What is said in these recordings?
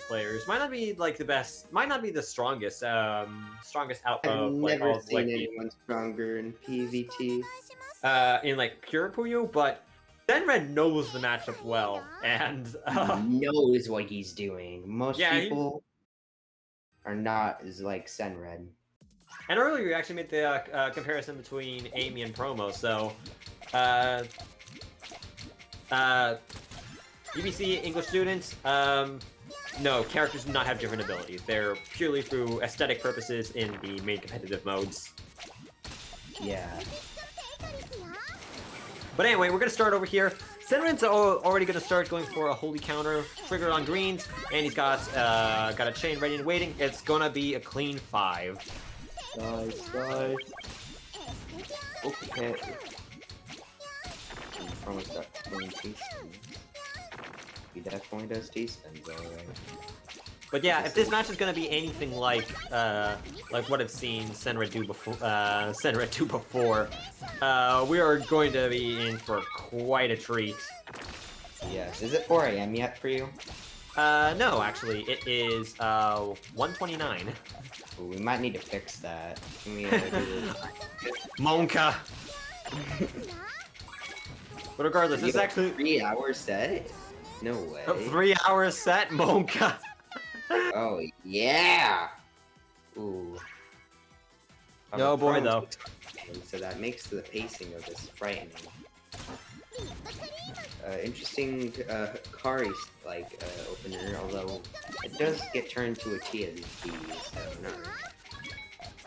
players. Might not be like the best. Might not be the strongest. Strongest out I've of like never all seen like anyone stronger in PVT. in like pure Puyo, but SSENRED knows the matchup well, and He knows what he's doing. Most yeah, people are not as like SSENRED. And earlier you actually made the comparison between Amy and Promo, so UBC English students, no, characters do not have different abilities. They're purely through aesthetic purposes in the main competitive modes. Yeah. But anyway, we're gonna start over here. SSENRED's already gonna start going for a holy counter, triggered on greens, and he's got a chain ready and waiting. It's gonna be a clean 5. Nice. Okay. From that point he definitely does decent, alright. But yeah, if this match is gonna be anything like what I've seen SSENRED do before, SSENRED2 before, we are going to be in for quite a treat. Yes. Is it 4 AM yet for you? No, actually, it is 1:29. Ooh, we might need to fix that. Can we do Monka. But regardless, this is actually 3-hour set. No way. a 3-hour set, Monka. Oh yeah. Ooh. No boy though. So that makes the pacing of this frightening. Interesting Kari like opener, although it does get turned to a TSB, so not really.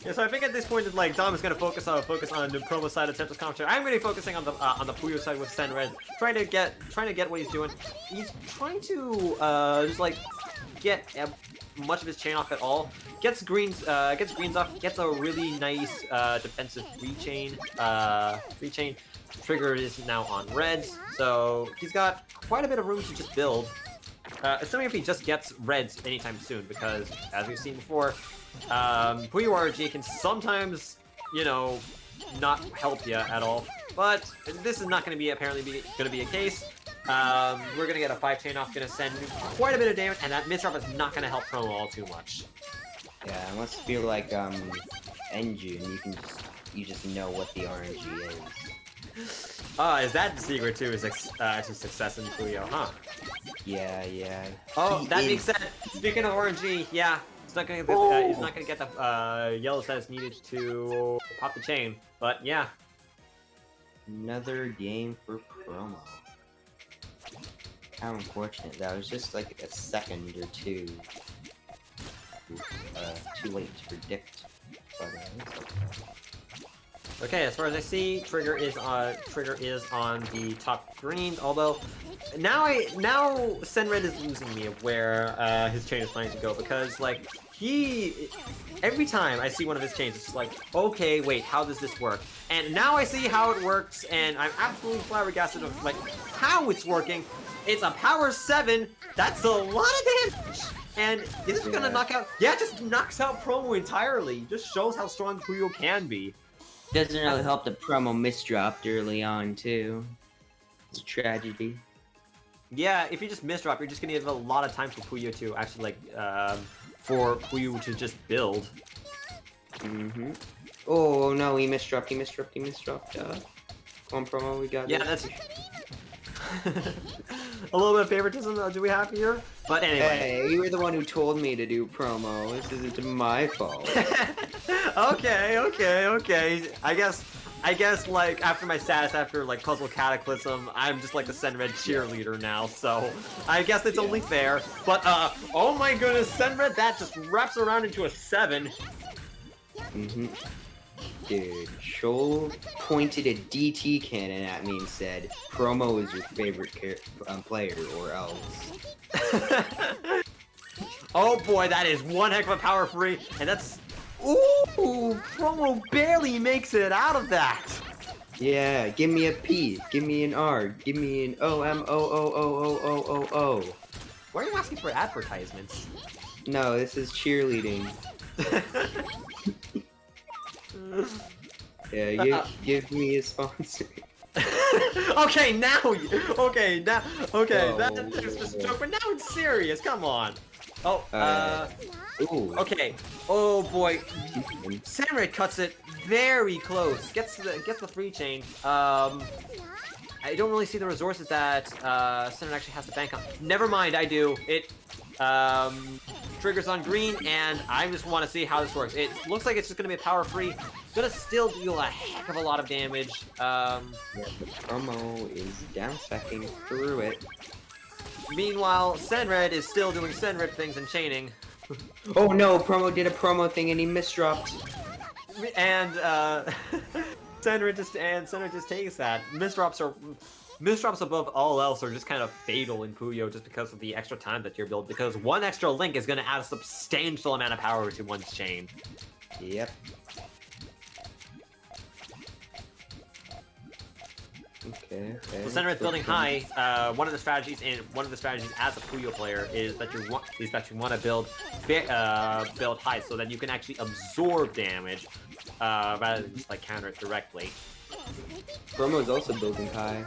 Yeah, so I think at this point, like Dom is gonna focus on the promo side of Central's commentary. I'm really focusing on the Puyo side with SSENRED, trying to get what he's doing. He's trying to just like get much of his chain off at all. Gets greens off. Gets a really nice defensive free chain. Trigger is now on reds, so he's got quite a bit of room to just build. Assuming if he just gets reds anytime soon, because as we've seen before, Puyo RG can sometimes, you know, not help you at all. But this is not going to be a case. We're gonna get a 5 chain off, gonna send quite a bit of damage, and that misdrop is not gonna help Promo all too much. Yeah, unless you feel like Engine, you just know what the RNG is. Is that the secret to success in Puyo, huh? Yeah. Oh, that makes sense. Speaking of RNG, yeah, he's not gonna get the yellows that is needed to pop the chain. But yeah, another game for Promo. How unfortunate. That was just like a second or two. Too late to predict. But it's okay. Okay, as far as I see, Trigger is on the top greens. Although now SSENRED is losing me of where his chain is planning to go, because like every time I see one of his chains, it's like, okay, wait, how does this work? And now I see how it works, and I'm absolutely flabbergasted of like how it's working. It's a power 7. That's a lot of damage. And is this gonna knock out? Yeah, it just knocks out Promo entirely. Just shows how strong Puyo can be. Doesn't really help the Promo misdropped early on, too. It's a tragedy. Yeah, if you just misdrop, you're just gonna give a lot of time for Puyo to actually, for Puyo to just build. Mm-hmm. Oh, no, he misdropped. Come on, Promo, we got this. That's... a little bit of favoritism do we have here? But anyway. Hey, you were the one who told me to do Promo. This isn't my fault. Okay. I guess like after my status after like Puzzle Cataclysm, I'm just like the SSENRED cheerleader now, so I guess it's only fair. But oh my goodness, SSENRED, that just wraps around into a 7. Mm-hmm. Dude, Shoal pointed a DT cannon at me and said, Promo is your favorite player, or else. Oh boy, that is one heck of a power free, and that's... Ooh, Promo barely makes it out of that! Yeah, give me a P, give me an R, give me an O-M-O-O-O-O-O-O-O. Why are you asking for advertisements? No, this is cheerleading. Yeah, give me a sponsor. Okay, that's just a joke, but now it's serious, come on. Oh, Ooh. okay. Oh boy, SSENRED cuts it very close. Gets the free chain. I don't really see the resources that SSENRED actually has to bank on. Never mind, I do. It triggers on green, and I just want to see how this works. It looks like it's just gonna be a power free. It's gonna still deal a heck of a lot of damage. Yeah, the promo is down second through it. Meanwhile, SSENRED is still doing SSENRED things and chaining. Oh no, promo did a promo thing and he misdropped. And SSENRED just takes that. Misdrops above all else are just kind of fatal in Puyo just because of the extra time that you're built. Because one extra link is going to add a substantial amount of power to one's chain. Yep. Okay. So SSENRED's building high. One of the strategies as a Puyo player is that you want to build high so that you can actually absorb damage rather than just like counter it directly. Promo is also building high.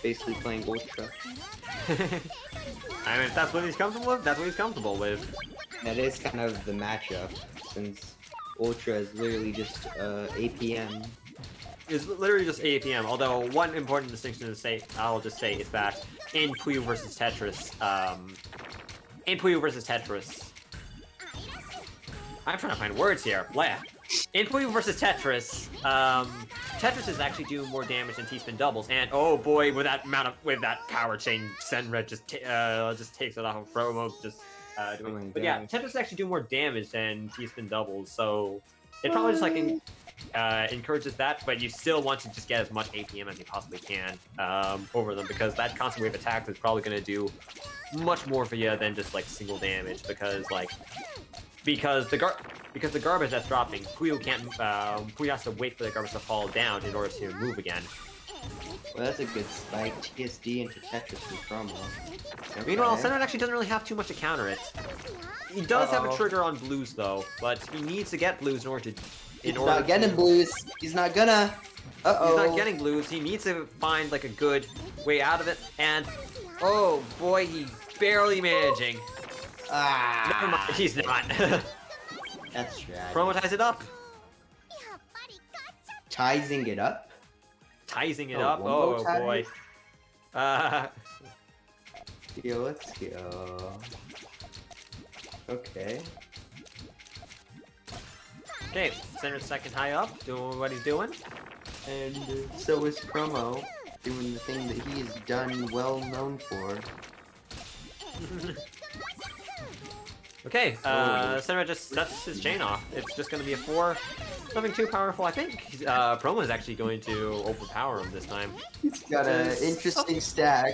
Basically playing Ultra. I mean, if that's what he's comfortable with, that's what he's comfortable with. That is kind of the matchup, since Ultra is literally just APM. It's literally just APM, although one important distinction I'll just say is that in Puyo versus Tetris, I'm trying to find words here. Blah. In Puyo versus Tetris, Tetris is actually doing more damage than T-spin doubles, and oh boy, with that power chain, SSENRED just takes it off of Promo. But yeah, Tetris is actually doing more damage than T-spin doubles, so it probably just like encourages that, but you still want to just get as much APM as you possibly can over them, because that constant wave attack is probably going to do much more for you than just like single damage, because the garbage that's dropping, Puyo has to wait for the garbage to fall down in order to move again. Well, that's a good spike. TSD into Tetris from Promo. Okay. Meanwhile, SSENRED actually doesn't really have too much to counter it. He does have a trigger on blues though, but he needs to get blues in order to. He's not getting blues. He's not gonna. He's not getting blues. He needs to find like a good way out of it, and oh boy, he's barely managing. Never mind, he's not. That's tragic. Promo ties it up. Tizing it up? Tizing it up? Oh boy. Yo, let's go. Okay. Okay, SSENRED's second high up, doing what he's doing. And so is Promo, doing the thing that he is done well known for. Okay, SSENRED just sets his chain off. It's just going to be a 4. Nothing too powerful. I think Promo is actually going to overpower him this time. He's got an interesting stack.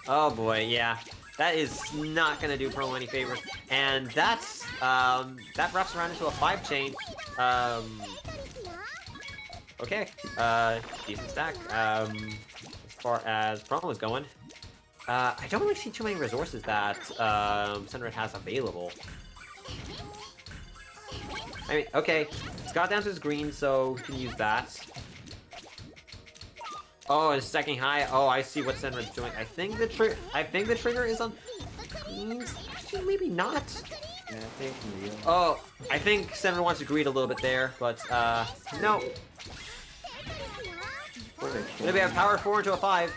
Oh boy, yeah. That is not going to do Promo any favors. And that's, that wraps around into a 5 chain. Okay, decent stack. As far as Promo is going. I don't really see too many resources that SSENRED has available. I mean, okay, it's got down to his green, so he can use that. Oh, and stacking high. Oh, I see what SSENRED's doing. I think the trigger is on greens. Actually, maybe not. Yeah, I think real. Oh, I think SSENRED wants to greed a little bit there, but no. Maybe have power 4 into a 5.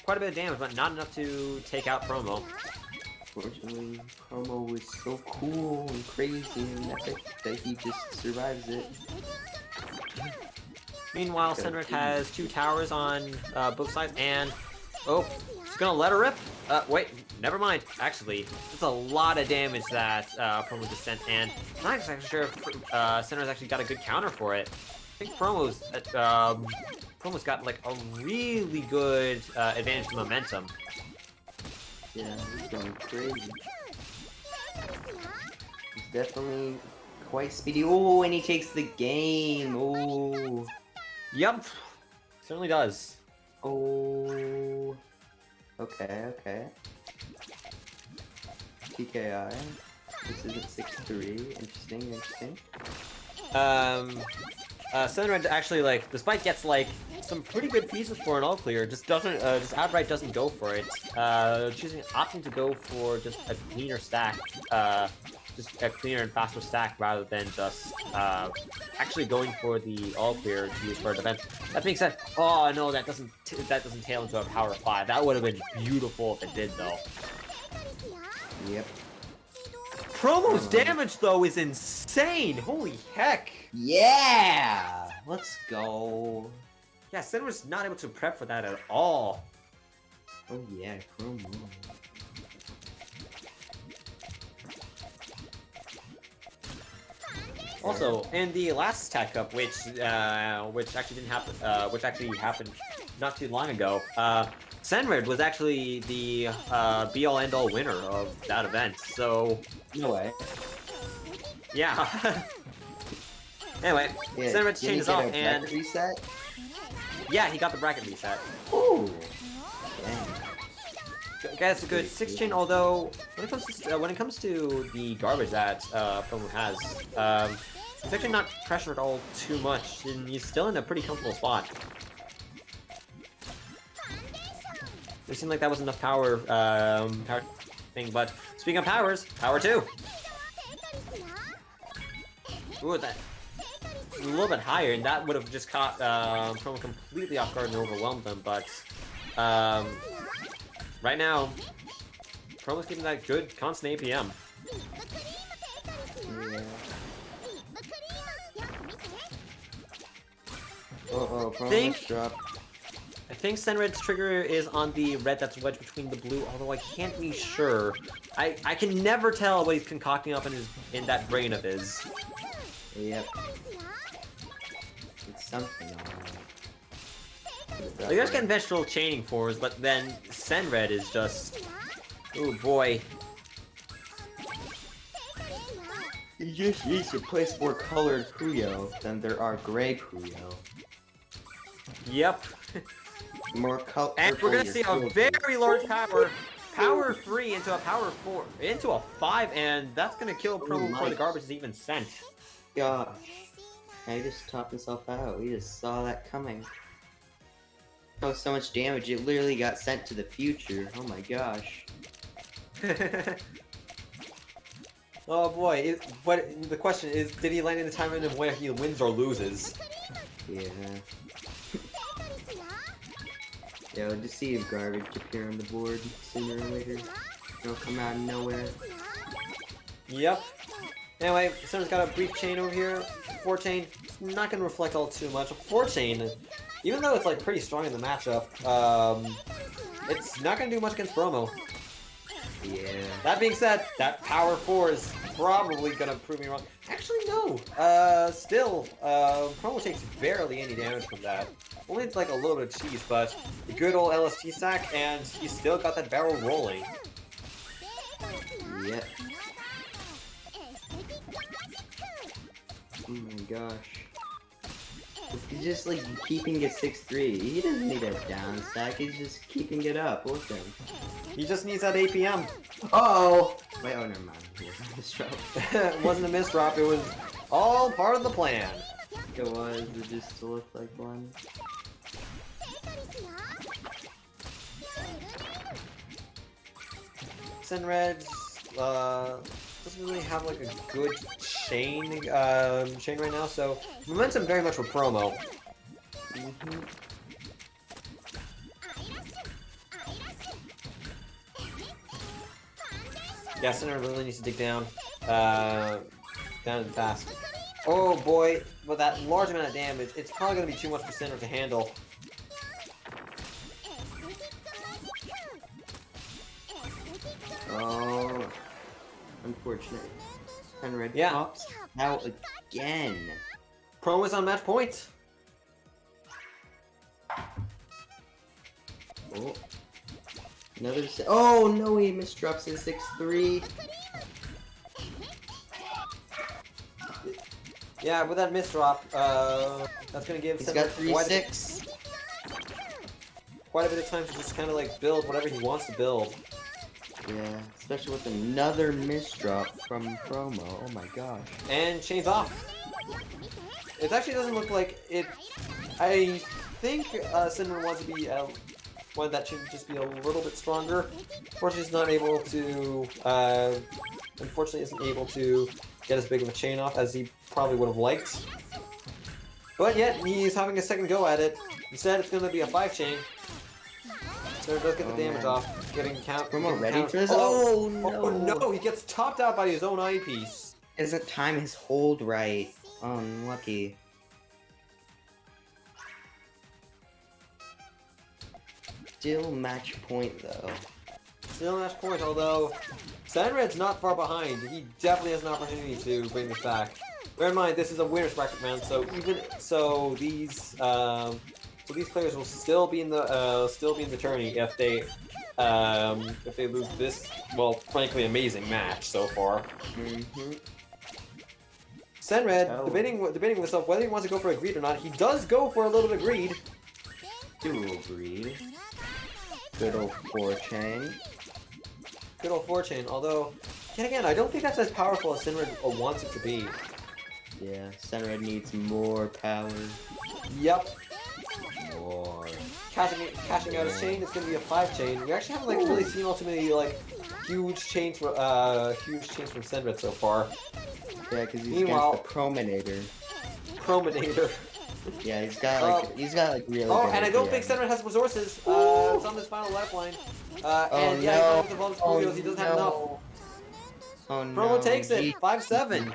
Quite a bit of damage, but not enough to take out Promo. Fortunately, Promo was so cool and crazy and epic that he just survives it. Meanwhile, SSENRED has 2 towers on both sides, and oh, he's gonna let her rip. Wait, never mind. Actually, it's a lot of damage that Promo just sent, and I'm not exactly sure if SSENRED's actually got a good counter for it. I think Promo's got like a really good advantage to momentum. Yeah, he's going crazy. He's definitely quite speedy. Oh, and he takes the game. Oh. Yup, certainly does. Oh. Okay, okay. TKI. This isn't 6-3. Interesting, interesting. SSENRED actually, like, despite gets, like, some pretty good pieces for an all clear, just doesn't, just outright doesn't go for it. Opting to go for just a cleaner stack, just a cleaner and faster stack rather than just, actually going for the all clear to use for a defense. That being said, oh no, that doesn't tail into a power 5. That would have been beautiful if it did, though. Yep. Promo's damage, though, is insane! Holy heck! Yeah! Let's go. Yeah, SSENRED's not able to prep for that at all. Oh yeah, Promo. Also, in the last Tag Cup, which actually didn't happen, which actually happened not too long ago, SSENRED was actually the be-all end-all winner of that event. So No way. yeah. Anyway, Yeah, SSENRED's did he changes get off, a and bracket reset? yeah, he got the bracket reset. Ooh. Dang. That's a good 6-chain. Although when it comes to the garbage that Promo has, it's actually not pressured all too much, and he's still in a pretty comfortable spot. It seemed like that was enough power, power thing. But speaking of powers, power 2. Ooh, that a little bit higher, and that would have just caught Promo completely off guard and overwhelmed them. But right now, Promo's getting that good constant APM. Yeah. Uh-oh, Promo's dropped. I think SSENRED's trigger is on the red that's wedged between the blue, although I can't be sure. I can never tell what he's concocting up in that brain of his. Yep. It's something alright. You guys get conventional chaining fours, but then SSENRED is just... Oh boy. He just needs to place more colored Puyo than there are gray Puyo. Yep. More color. And we're gonna see a very large power. Power 3 into a power 4, into a 5, and that's gonna kill Promo before the garbage is even sent. Gosh. I just topped himself out. We just saw that coming. Oh, so much damage. It literally got sent to the future. Oh my gosh. Oh boy, but the question is, did he land in the time in where he wins or loses? Yeah. Yeah, we'll just see if garbage appear on the board sooner or later. It'll come out of nowhere. Yep. Anyway, SSENRED's got a brief chain over here. 4-chain, not gonna reflect all too much. 4-chain, even though it's like pretty strong in the matchup, it's not gonna do much against Promo. Yeah. That being said, that power 4 is probably gonna prove me wrong. Actually, no. Still, Promo takes barely any damage from that. Only it's like a little bit of cheese, but the good old LST stack, and he's still got that barrel rolling. Yep. Oh my gosh. He's just like keeping it 6-3. He doesn't need a down stack, he's just keeping it up. Look at him. He just needs that APM. Uh-oh! Wait, oh, never mind. It was a misdrop. It wasn't a misdrop, it was all part of the plan. It was, it just looked like one. SSENRED, doesn't really have like a good chain right now, so momentum very much with Promo. Yeah, SSENRED really needs to dig down, down and fast. Oh boy, with that large amount of damage, it's probably gonna be too much for SSENRED to handle. Oh, unfortunate. SSENRED pops out again. Promo is on match point. Oh, another. Oh no, he misdrops his 6-3. Yeah, with that misdrop, that's gonna give. He's got 3-6. Quite a bit of time to just kind of like build whatever he wants to build. Yeah, especially with another misdrop from Promo. Oh my gosh. And chains off. It actually doesn't look like it. I think Cinnamon wants to be one that should just be a little bit stronger. Unfortunately, he's not able to. Unfortunately, isn't able to get as big of a chain off as he probably would have liked. But yet, he's having a second go at it. Instead, it's going to be a 5 chain. So it does get the damage off, getting count. Promo ready for this? Oh, no! Oh no! He gets topped out by his own eyepiece. Doesn't time his hold right. Unlucky. Still match point though. Still match point, although SSENRED231's not far behind. He definitely has an opportunity to bring this back. Bear in mind, this is a winner's bracket, man. So these players will still be in the tourney if they lose this, well, frankly, amazing match so far. SSENRED231 debating with himself whether he wants to go for a greed or not. He does go for a little bit of greed. Dual greed. Good old 4-chain. Good old 4-chain, although, yet again, I don't think that's as powerful as SSENRED231 wants it to be. Yeah, SSENRED231 needs more power. Yep. More. Cashing out his chain, it's gonna be a 5-chain. We actually haven't really seen all too many huge chains from SSENRED231 so far. Yeah, because he's Meanwhile, against the Promooooooo. Promooooooo. Yeah, he's got really. Oh, good and I don't think SSENRED231 has resources. It's on this final lifeline. And yeah, no. with the bonus Promooooooo, he doesn't have enough. Oh no. Promo takes it, 5-7.